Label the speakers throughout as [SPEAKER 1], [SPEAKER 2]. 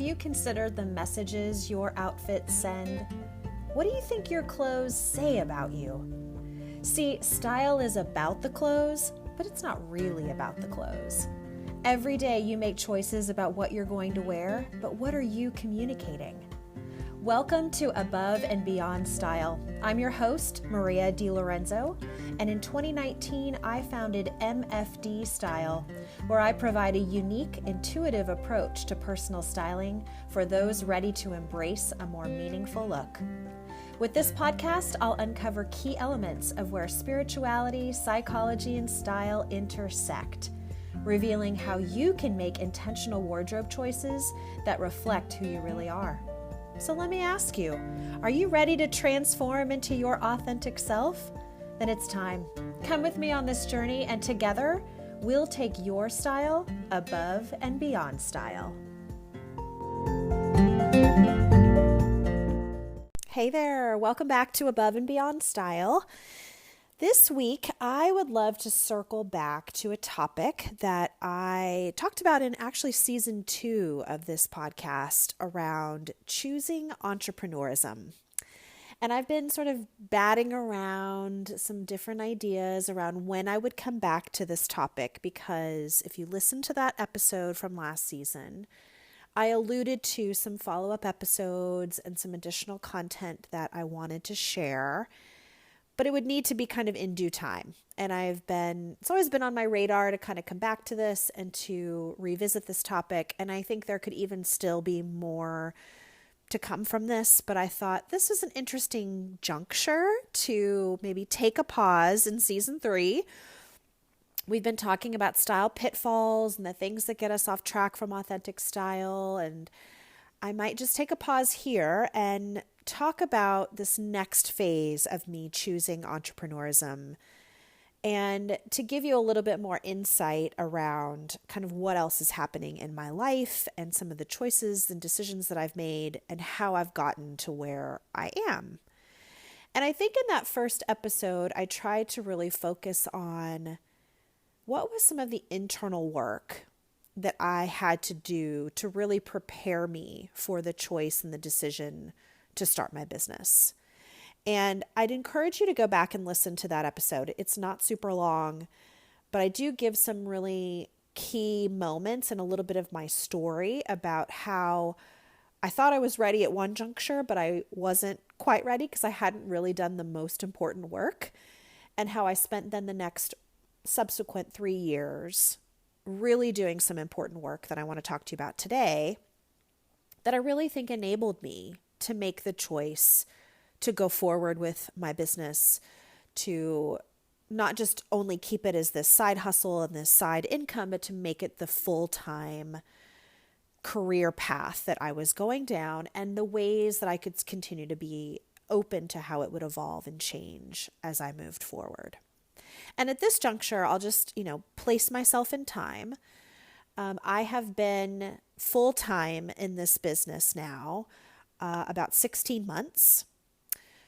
[SPEAKER 1] you considered the messages your outfits send? What do you think your clothes say about you? See, style is about the clothes, but it's not really about the clothes. Every day you make choices about what you're going to wear, but what are you communicating? Welcome to Above and Beyond Style. I'm your host, Maria DiLorenzo, and in 2019, I founded MFD Style, where I provide a unique, intuitive approach to personal styling for those ready to embrace a more meaningful look. With this podcast, I'll uncover key elements of where spirituality, psychology, and style intersect, revealing how you can make intentional wardrobe choices that reflect who you really are. So let me ask you, are you ready to transform into your authentic self? Then it's time. Come with me on this journey, and together we'll take your style above and beyond style. Hey there, welcome back to Above and Beyond Style. This week, I would love to circle back to a topic that I talked about in actually season 2 of this podcast around choosing entrepreneurism. And I've been sort of batting around some different ideas around when I would come back to this topic, because if you listen to that episode from last season, I alluded to some follow-up episodes and some additional content that I wanted to share, but it would need to be kind of in due time. And it's always been on my radar to kind of come back to this and to revisit this topic. And I think there could even still be more to come from this, but I thought this was an interesting juncture to maybe take a pause in season 3. We've been talking about style pitfalls and the things that get us off track from authentic style. And I might just take a pause here and talk about this next phase of me choosing entrepreneurism, and to give you a little bit more insight around kind of what else is happening in my life and some of the choices and decisions that I've made and how I've gotten to where I am. And I think in that first episode, I tried to really focus on what was some of the internal work that I had to do to really prepare me for the choice and the decision to start my business. And I'd encourage you to go back and listen to that episode. It's not super long, but I do give some really key moments and a little bit of my story about how I thought I was ready at one juncture, but I wasn't quite ready because I hadn't really done the most important work, and how I spent then the next subsequent 3 years really doing some important work that I want to talk to you about today, that I really think enabled me to make the choice to go forward with my business, to not just only keep it as this side hustle and this side income, but to make it the full-time career path that I was going down, and the ways that I could continue to be open to how it would evolve and change as I moved forward. And at this juncture, I'll just, place myself in time. I have been full-time in this business now about 16 months.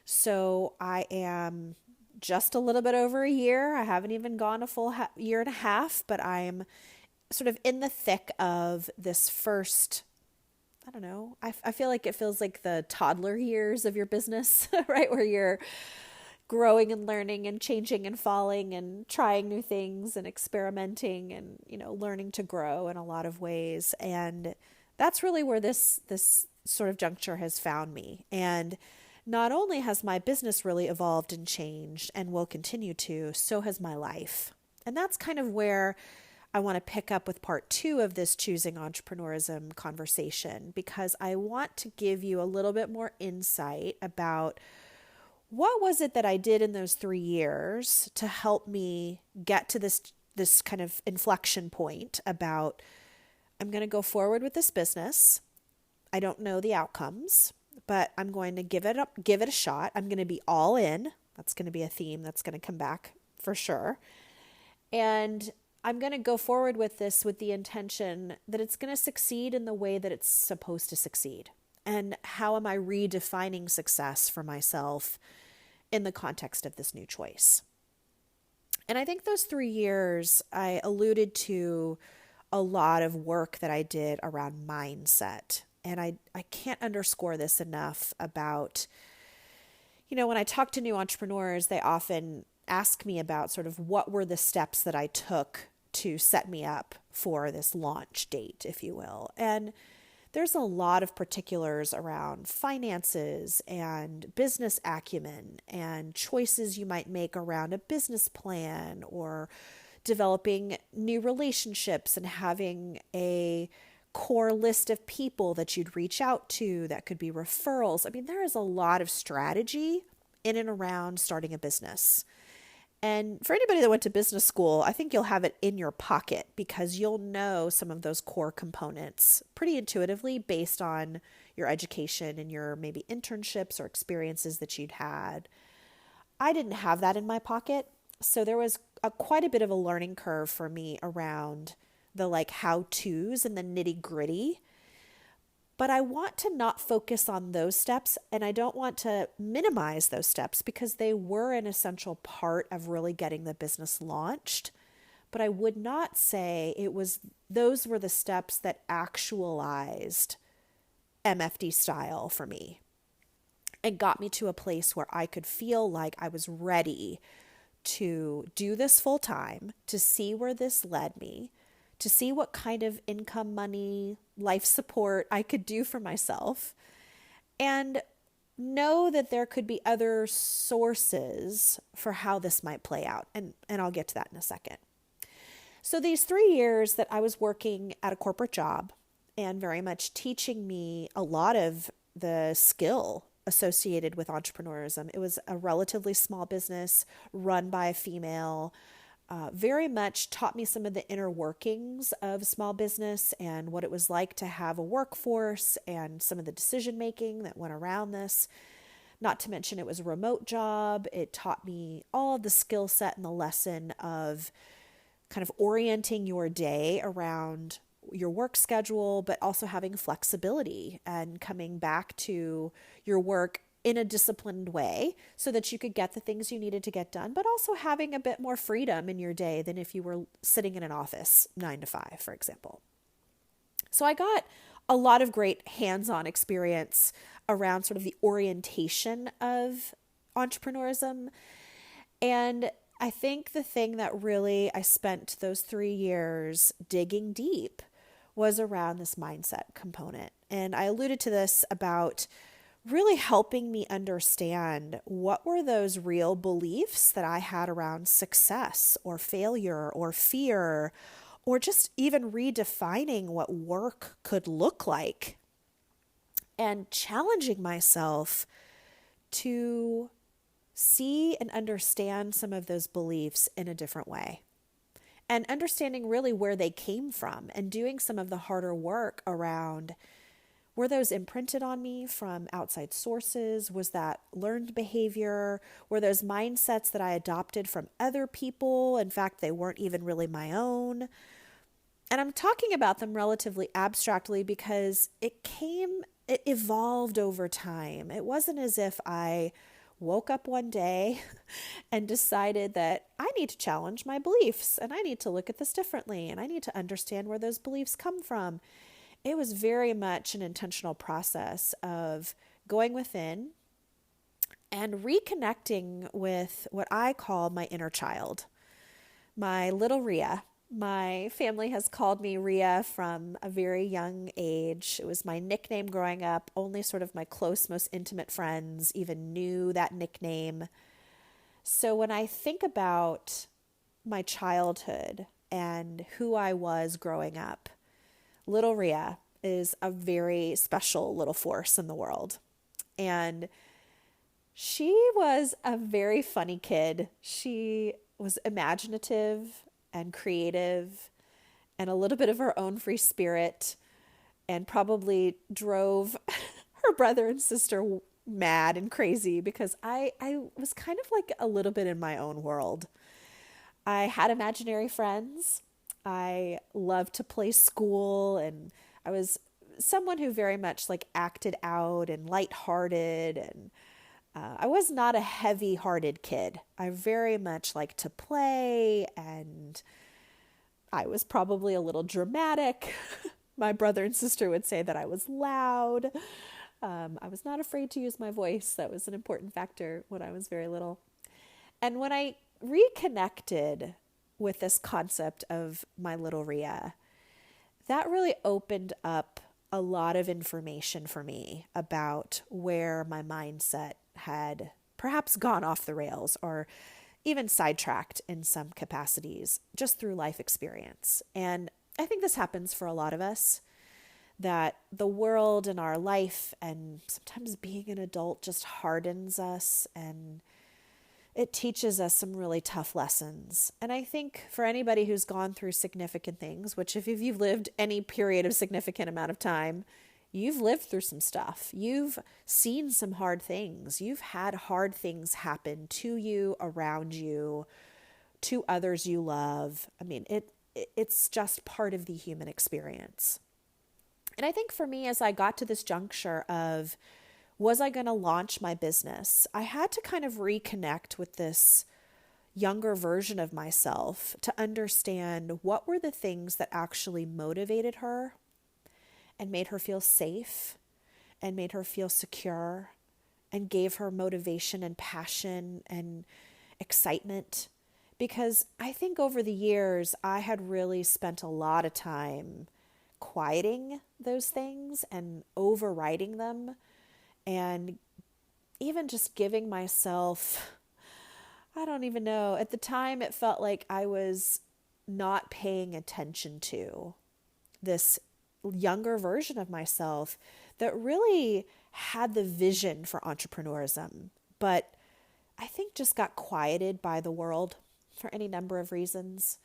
[SPEAKER 1] So I am just a little bit over a year. I haven't even gone a full year and a half, but I'm sort of in the thick of this first, I don't know, I feel like it feels like the toddler years of your business, right? Where you're growing and learning and changing and falling and trying new things and experimenting and, learning to grow in a lot of ways. And that's really where this sort of juncture has found me. And not only has my business really evolved and changed and will continue to, so has my life. And that's kind of where I want to pick up with part 2 of this choosing entrepreneurism conversation, because I want to give you a little bit more insight about what was it that I did in those 3 years to help me get to this kind of inflection point about, I'm going to go forward with this business. I don't know the outcomes, but I'm going to give it a shot. I'm going to be all in. That's going to be a theme that's going to come back for sure. And I'm going to go forward with this with the intention that it's going to succeed in the way that it's supposed to succeed. And how am I redefining success for myself in the context of this new choice? And I think those 3 years, I alluded to a lot of work that I did around mindset And I can't underscore this enough about, when I talk to new entrepreneurs, they often ask me about sort of what were the steps that I took to set me up for this launch date, if you will. And there's a lot of particulars around finances and business acumen and choices you might make around a business plan or developing new relationships and having a core list of people that you'd reach out to that could be referrals. I mean, there is a lot of strategy in and around starting a business. And for anybody that went to business school, I think you'll have it in your pocket because you'll know some of those core components pretty intuitively based on your education and your maybe internships or experiences that you'd had. I didn't have that in my pocket. So there was quite a bit of a learning curve for me around the like how-tos and the nitty-gritty. But I want to not focus on those steps, and I don't want to minimize those steps because they were an essential part of really getting the business launched. But I would not say those were the steps that actualized MFD style for me and got me to a place where I could feel like I was ready to do this full time, to see where this led me, to see what kind of income, money, life support I could do for myself, and know that there could be other sources for how this might play out. And I'll get to that in a second. So these 3 years that I was working at a corporate job and very much teaching me a lot of the skill associated with entrepreneurism. It was a relatively small business run by a female, very much taught me some of the inner workings of small business and what it was like to have a workforce and some of the decision making that went around this. Not to mention it was a remote job. It taught me all of the skill set and the lesson of kind of orienting your day around your work schedule, but also having flexibility and coming back to your work in a disciplined way so that you could get the things you needed to get done, but also having a bit more freedom in your day than if you were sitting in an office 9 to 5, for example. So I got a lot of great hands-on experience around sort of the orientation of entrepreneurism. And I think the thing that really I spent those 3 years digging deep was around this mindset component. And I alluded to this about really helping me understand what were those real beliefs that I had around success or failure or fear, or just even redefining what work could look like and challenging myself to see and understand some of those beliefs in a different way. And understanding really where they came from and doing some of the harder work around, were those imprinted on me from outside sources? Was that learned behavior? Were those mindsets that I adopted from other people? In fact, they weren't even really my own. And I'm talking about them relatively abstractly because it evolved over time. It wasn't as if I woke up one day and decided that I need to challenge my beliefs and I need to look at this differently and I need to understand where those beliefs come from. It was very much an intentional process of going within and reconnecting with what I call my inner child, my little Rhea. My family has called me Rhea from a very young age. It was my nickname growing up. Only sort of my close, most intimate friends even knew that nickname. So when I think about my childhood and who I was growing up, little Rhea is a very special little force in the world. And she was a very funny kid. She was imaginative and creative and a little bit of her own free spirit, and probably drove her brother and sister mad and crazy because I was kind of like a little bit in my own world. I had imaginary friends. I loved to play school, and I was someone who very much like acted out and lighthearted, and I was not a heavy-hearted kid. I very much liked to play, and I was probably a little dramatic, My brother and sister would say that I was loud. I was not afraid to use my voice. That was an important factor when I was very little. And when I reconnected with this concept of my little Rhea, that really opened up a lot of information for me about where my mindset had perhaps gone off the rails or even sidetracked in some capacities just through life experience. And I think this happens for a lot of us, that the world and our life and sometimes being an adult just hardens us and it teaches us some really tough lessons. And I think for anybody who's gone through significant things, which if you've lived any period of significant amount of time, you've lived through some stuff. You've seen some hard things. You've had hard things happen to you, around you, to others you love. I mean, it's just part of the human experience. And I think for me, as I got to this juncture of, was I going to launch my business? I had to kind of reconnect with this younger version of myself to understand what were the things that actually motivated her and made her feel safe and made her feel secure and gave her motivation and passion and excitement. Because I think over the years, I had really spent a lot of time quieting those things and overriding them. And even just giving myself, I don't even know, at the time it felt like I was not paying attention to this younger version of myself that really had the vision for entrepreneurism, but I think just got quieted by the world for any number of reasons.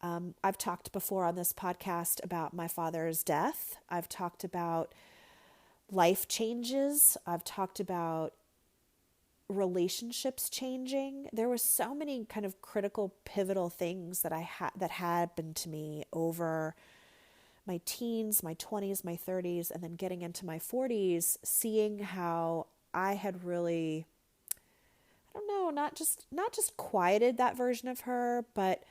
[SPEAKER 1] I've talked before on this podcast about my father's death. I've talked about life changes. I've talked about relationships changing. There were so many kind of critical, pivotal things that that happened to me over my teens, my 20s, my 30s, and then getting into my 40s, seeing how I had really, I don't know, not just quieted that version of her, but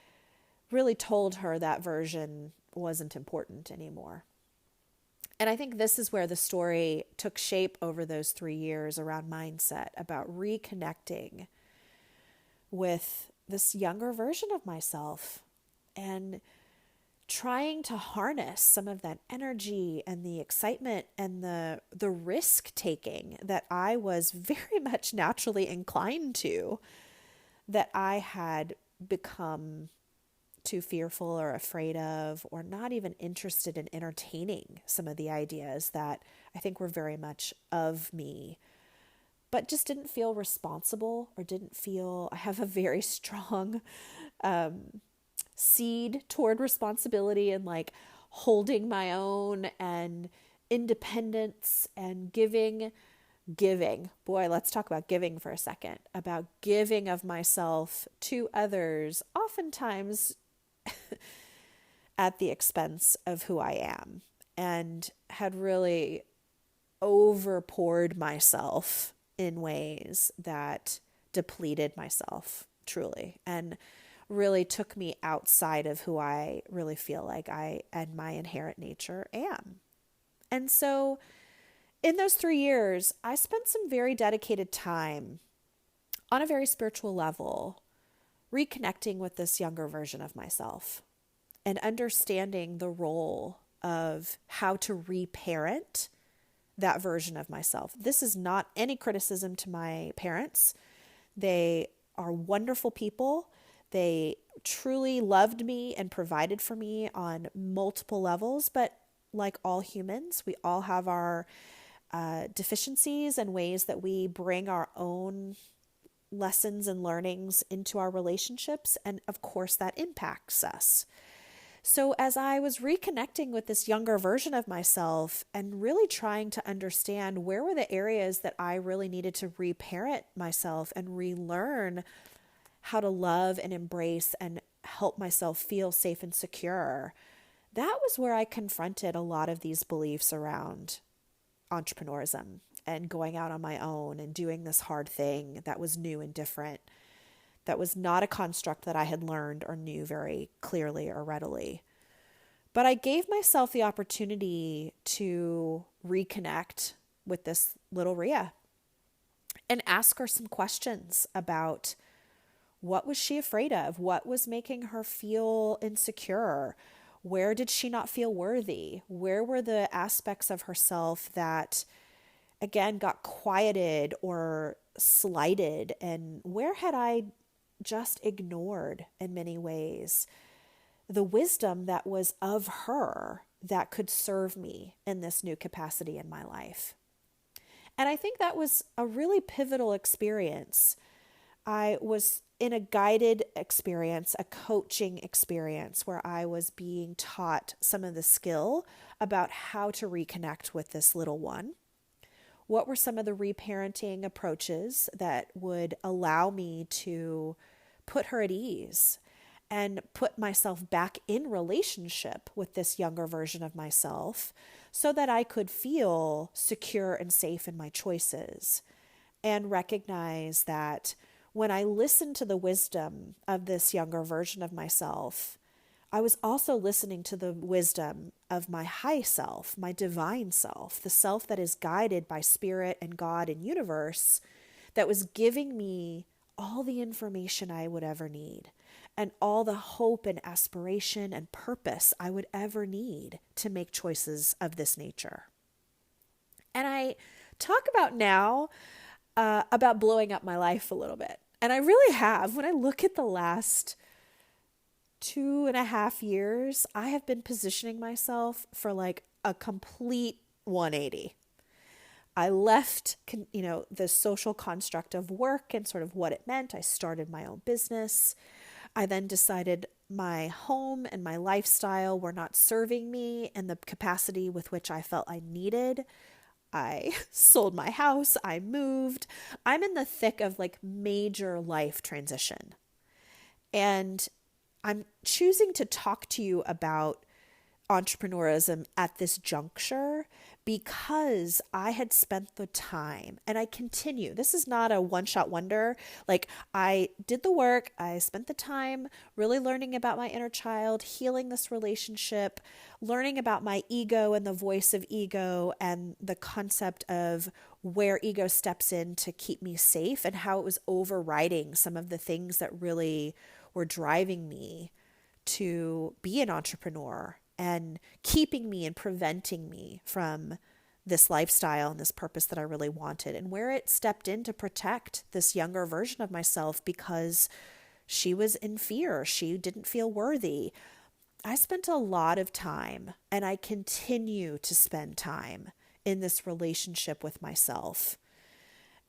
[SPEAKER 1] really told her that version wasn't important anymore. And I think this is where the story took shape over those 3 years around mindset, about reconnecting with this younger version of myself and trying to harness some of that energy and the excitement and the risk taking that I was very much naturally inclined to, that I had become too fearful or afraid of, or not even interested in entertaining some of the ideas that I think were very much of me, but just didn't feel responsible or didn't feel, I have a very strong seed toward responsibility and like holding my own and independence and giving. Boy, let's talk about giving for a second, about giving of myself to others, oftentimes at the expense of who I am, and had really overpoured myself in ways that depleted myself truly and really took me outside of who I really feel like I and my inherent nature am. And so in those 3 years, I spent some very dedicated time on a very spiritual level, reconnecting with this younger version of myself and understanding the role of how to reparent that version of myself. This is not any criticism to my parents. They are wonderful people. They truly loved me and provided for me on multiple levels, but like all humans, we all have our deficiencies and ways that we bring our own lessons and learnings into our relationships. And of course, that impacts us. So as I was reconnecting with this younger version of myself and really trying to understand where were the areas that I really needed to reparent myself and relearn how to love and embrace and help myself feel safe and secure, that was where I confronted a lot of these beliefs around entrepreneurism and going out on my own and doing this hard thing that was new and different, that was not a construct that I had learned or knew very clearly or readily. But I gave myself the opportunity to reconnect with this little Rhea and ask her some questions about what was she afraid of? What was making her feel insecure? Where did she not feel worthy? Where were the aspects of herself that, again, got quieted or slighted? And where had I just ignored in many ways the wisdom that was of her that could serve me in this new capacity in my life? And I think that was a really pivotal experience. I was in a guided experience, a coaching experience, where I was being taught some of the skill about how to reconnect with this little one. What were some of the reparenting approaches that would allow me to put her at ease and put myself back in relationship with this younger version of myself so that I could feel secure and safe in my choices and recognize that when I listened to the wisdom of this younger version of myself, I was also listening to the wisdom of my high self, my divine self, the self that is guided by spirit and God and universe, that was giving me all the information I would ever need and all the hope and aspiration and purpose I would ever need to make choices of this nature. And I talk about now about blowing up my life a little bit. And I really have. When I look at the last 2.5 years, I have been positioning myself for like a complete 180. I left, the social construct of work and sort of what it meant. I started my own business. I then decided my home and my lifestyle were not serving me in the capacity with which I felt I needed. I sold my house. I moved. I'm in the thick of like major life transition. And I'm choosing to talk to you about entrepreneurism at this juncture because I had spent the time, and I continue. This is not a one-shot wonder. Like, I did the work, I spent the time really learning about my inner child, healing this relationship, learning about my ego and the voice of ego and the concept of where ego steps in to keep me safe and how it was overriding some of the things that really were driving me to be an entrepreneur and keeping me and preventing me from this lifestyle and this purpose that I really wanted, and where it stepped in to protect this younger version of myself because she was in fear. She didn't feel worthy. I spent a lot of time, and I continue to spend time in this relationship with myself.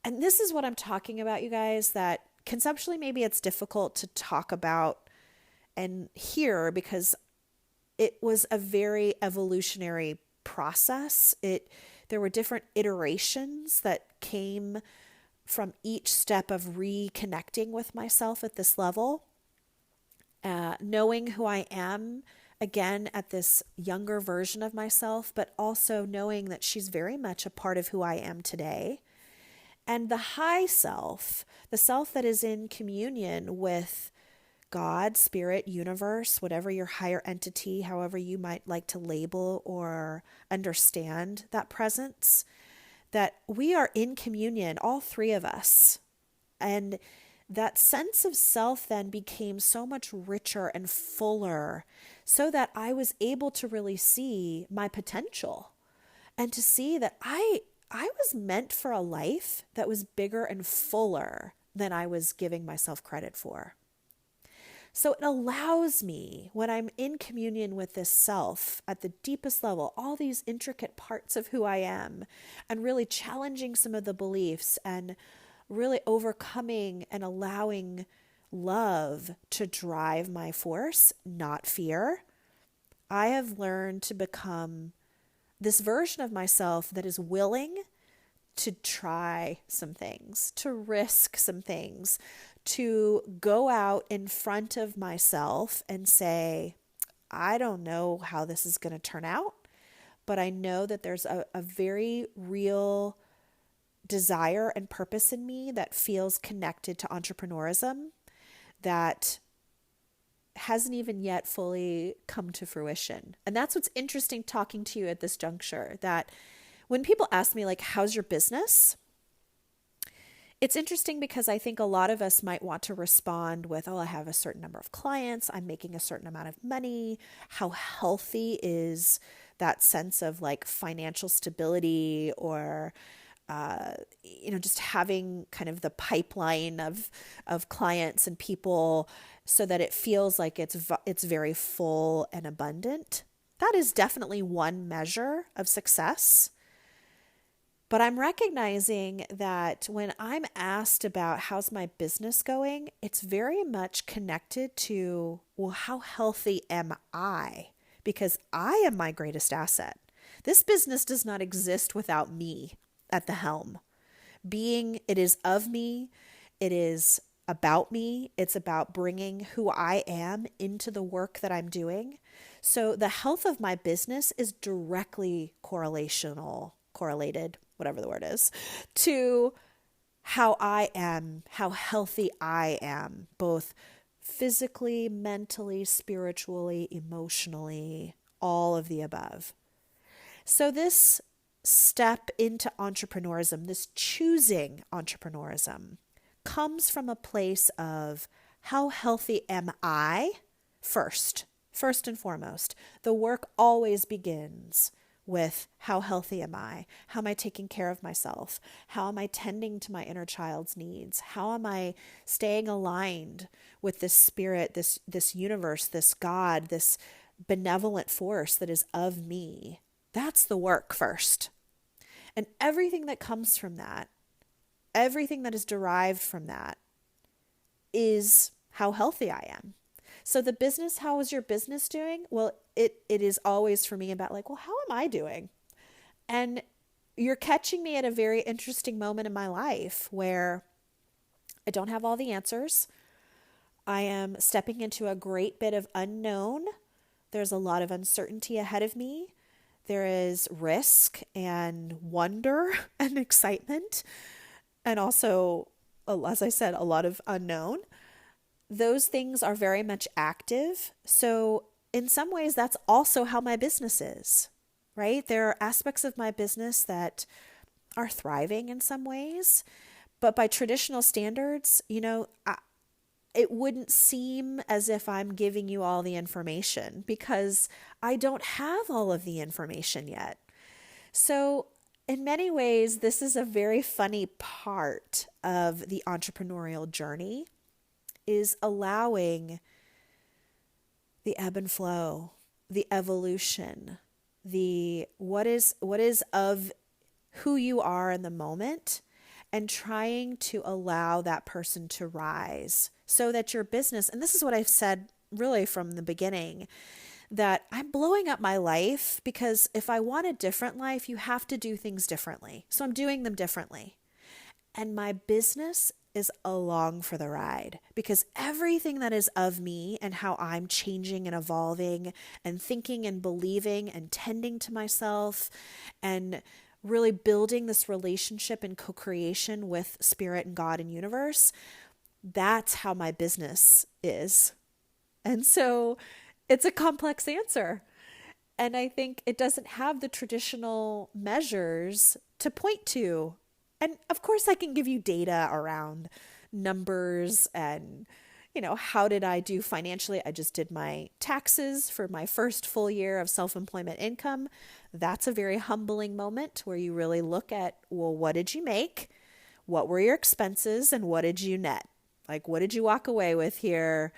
[SPEAKER 1] And this is what I'm talking about, you guys, that conceptually maybe it's difficult to talk about and hear because it was a very evolutionary process. There were different iterations that came from each step of reconnecting with myself at this level, knowing who I am again at this younger version of myself, but also knowing that she's very much a part of who I am today. And the high self, the self that is in communion with God, spirit, universe, whatever your higher entity, however you might like to label or understand that presence, that we are in communion, all three of us. And that sense of self then became so much richer and fuller so that I was able to really see my potential and to see that I was meant for a life that was bigger and fuller than I was giving myself credit for. So it allows me, when I'm in communion with this self at the deepest level, all these intricate parts of who I am, and really challenging some of the beliefs and really overcoming and allowing love to drive my force, not fear. I have learned to become this version of myself that is willing to try some things, to risk some things, to go out in front of myself and say, I don't know how this is going to turn out, but I know that there's a very real desire and purpose in me that feels connected to entrepreneurism, that hasn't even yet fully come to fruition. And that's what's interesting talking to you at this juncture, that when people ask me, like, how's your business? It's interesting because I think a lot of us might want to respond with, oh, I have a certain number of clients, I'm making a certain amount of money. How healthy is that sense of like financial stability, or just having kind of the pipeline of clients and people so that it feels like it's very full and abundant. That is definitely one measure of success. But I'm recognizing that when I'm asked about how's my business going, it's very much connected to, well, how healthy am I? Because I am my greatest asset. This business does not exist without me at the helm. It is of me, it is about me, it's about bringing who I am into the work that I'm doing. So the health of my business is directly correlated, whatever the word is, to how I am, how healthy I am, both physically, mentally, spiritually, emotionally, all of the above. So this step into entrepreneurism, this choosing entrepreneurism, comes from a place of how healthy am I first and foremost. The work always begins with how healthy am I? How am I taking care of myself? How am I tending to my inner child's needs? How am I staying aligned with this spirit, this universe, this God, this benevolent force that is of me? That's the work first. And everything that comes from that, everything that is derived from that, is how healthy I am. So the business, how is your business doing? Well, it is always for me about like, well, how am I doing? And you're catching me at a very interesting moment in my life where I don't have all the answers. I am stepping into a great bit of unknown. There's a lot of uncertainty ahead of me. There is risk and wonder and excitement, and also, as I said, a lot of unknown. Those things are very much active. So in some ways, that's also how my business is, right? There are aspects of my business that are thriving in some ways, but by traditional standards, it wouldn't seem as if I'm giving you all the information because I don't have all of the information yet. So in many ways, this is a very funny part of the entrepreneurial journey, is allowing the ebb and flow, the evolution, the what is of who you are in the moment, and trying to allow that person to rise so that your business, and this is what I've said really from the beginning, that I'm blowing up my life because if I want a different life, you have to do things differently. So I'm doing them differently. And my business is along for the ride because everything that is of me and how I'm changing and evolving and thinking and believing and tending to myself and really building this relationship and co-creation with spirit and God and universe, that's how my business is. And so it's a complex answer. And I think it doesn't have the traditional measures to point to. And of course, I can give you data around numbers and, how did I do financially? I just did my taxes for my first full year of self-employment income. That's a very humbling moment where you really look at, well, what did you make? What were your expenses? And what did you net? Like, what did you walk away with here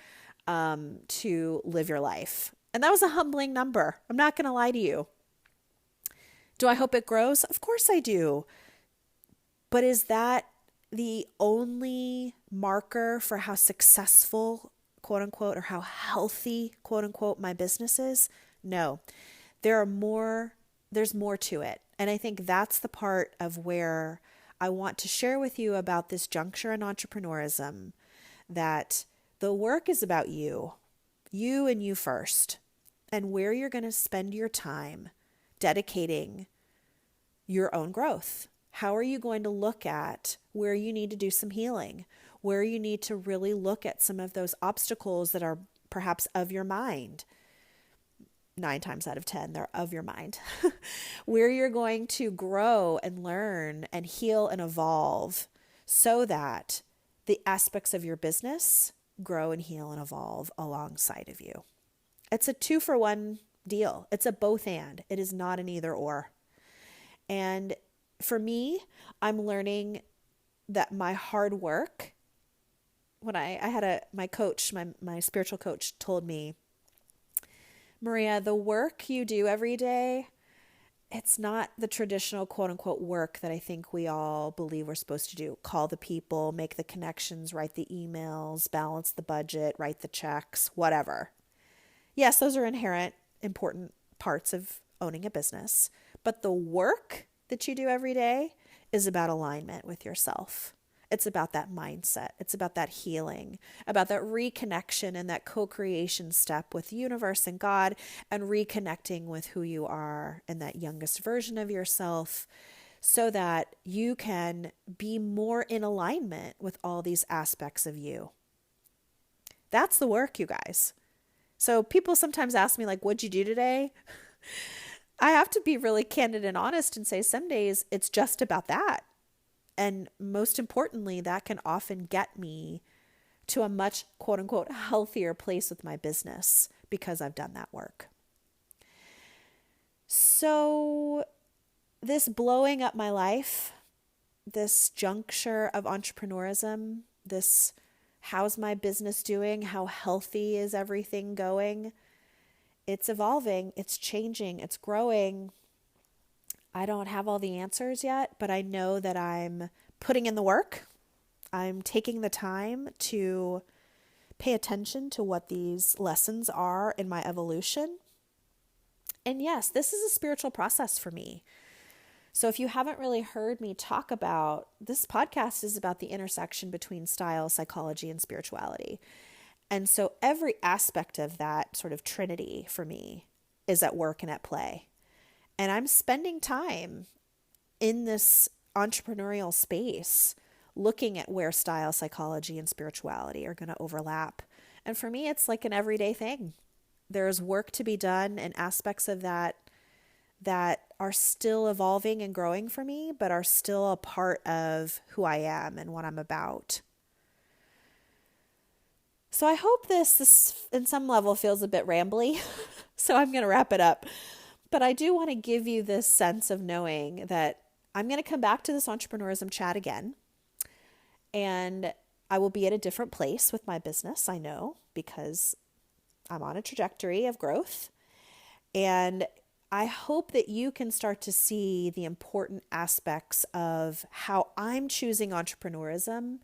[SPEAKER 1] to live your life? And that was a humbling number. I'm not going to lie to you. Do I hope it grows? Of course I do. But is that the only marker for how successful, quote unquote, or how healthy, quote unquote, my business is? No. There's more to it. And I think that's the part of where I want to share with you about this juncture in entrepreneurism, that the work is about you and you first, and where you're going to spend your time dedicating your own growth. How are you going to look at where you need to do some healing, where you need to really look at some of those obstacles that are perhaps of your mind. 9 times out of 10, they're of your mind, where you're going to grow and learn and heal and evolve so that the aspects of your business grow and heal and evolve alongside of you. It's a 2-for-1 deal. It's a both and. It is not an either or. And for me, I'm learning that my hard work, when I had my coach, my spiritual coach told me, Maria, the work you do every day, it's not the traditional quote unquote work that I think we all believe we're supposed to do. Call the people, make the connections, write the emails, balance the budget, write the checks, whatever. Yes, those are inherent, important parts of owning a business. But the work that you do every day is about alignment with yourself. It's about that mindset. It's about that healing, about that reconnection and that co-creation step with the universe and God, and reconnecting with who you are and that youngest version of yourself so that you can be more in alignment with all these aspects of you. That's the work, you guys. So people sometimes ask me, like, what'd you do today? I have to be really candid and honest and say some days it's just about that. And most importantly, that can often get me to a much, quote unquote, healthier place with my business because I've done that work. So this blowing up my life, this juncture of entrepreneurism, this how's my business doing? How healthy is everything going? It's evolving, it's changing, it's growing. I don't have all the answers yet, but I know that I'm putting in the work. I'm taking the time to pay attention to what these lessons are in my evolution. And yes, this is a spiritual process for me. So if you haven't really heard me talk about, this podcast is about the intersection between style, psychology, and spirituality. And so every aspect of that sort of trinity for me is at work and at play. And I'm spending time in this entrepreneurial space looking at where style, psychology, and spirituality are going to overlap. And for me, it's like an everyday thing. There's work to be done and aspects of that are still evolving and growing for me, but are still a part of who I am and what I'm about. So I hope this in some level feels a bit rambly. So I'm going to wrap it up. But I do want to give you this sense of knowing that I'm going to come back to this Entrepreneurism chat again. And I will be at a different place with my business, I know, because I'm on a trajectory of growth. And I hope that you can start to see the important aspects of how I'm choosing entrepreneurism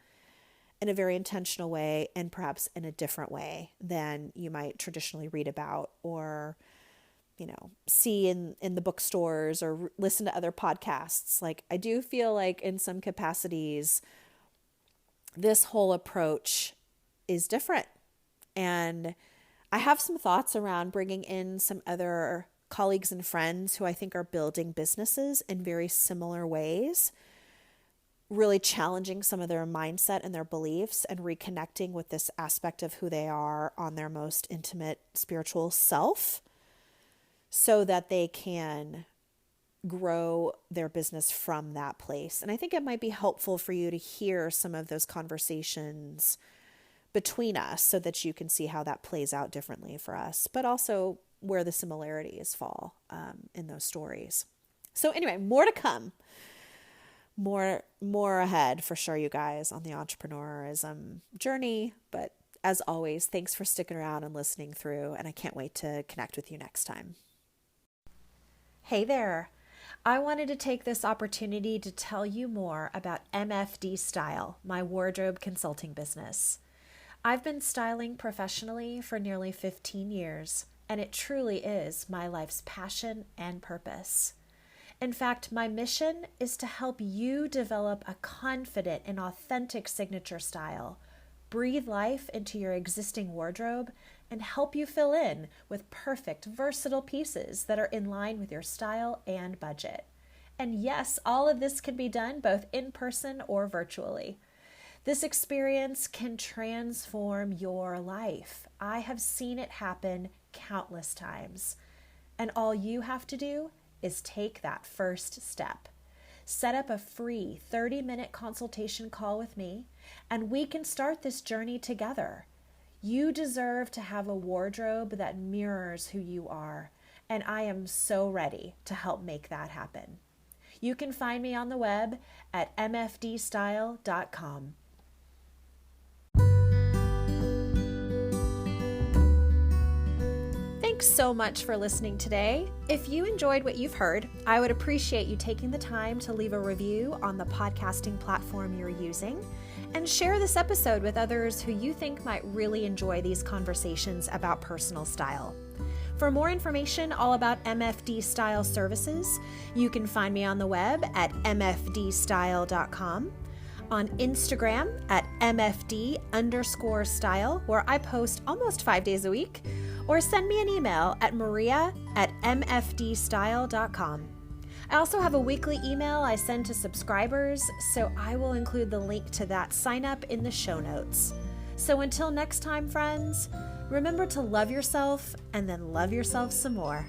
[SPEAKER 1] in a very intentional way and perhaps in a different way than you might traditionally read about or see in the bookstores or listen to other podcasts. Like, I do feel like in some capacities, this whole approach is different. And I have some thoughts around bringing in some other colleagues and friends who I think are building businesses in very similar ways, really challenging some of their mindset and their beliefs and reconnecting with this aspect of who they are on their most intimate spiritual self, so that they can grow their business from that place. And I think it might be helpful for you to hear some of those conversations between us so that you can see how that plays out differently for us, but also where the similarities fall in those stories. So anyway, more to come. More ahead for sure, you guys, on the entrepreneurism journey. But as always, thanks for sticking around and listening through, and I can't wait to connect with you next time. Hey there. I wanted to take this opportunity to tell you more about MFD Style, my wardrobe consulting business. I've been styling professionally for nearly 15 years, and it truly is my life's passion and purpose. In fact, my mission is to help you develop a confident and authentic signature style, breathe life into your existing wardrobe, and help you fill in with perfect, versatile pieces that are in line with your style and budget. And yes, all of this can be done both in person or virtually. This experience can transform your life. I have seen it happen countless times. And all you have to do is take that first step. Set up a free 30-minute consultation call with me, and we can start this journey together. You deserve to have a wardrobe that mirrors who you are, and I am so ready to help make that happen. You can find me on the web at mfdstyle.com. Thanks so much for listening today. If you enjoyed what you've heard, I would appreciate you taking the time to leave a review on the podcasting platform you're using and share this episode with others who you think might really enjoy these conversations about personal style. For more information all about MFD Style services, you can find me on the web at mfdstyle.com, on Instagram at mfd_style, where I post almost 5 days a week, or send me an email at maria@mfdstyle.com. I also have a weekly email I send to subscribers, so I will include the link to that sign up in the show notes. So until next time, friends, remember to love yourself and then love yourself some more.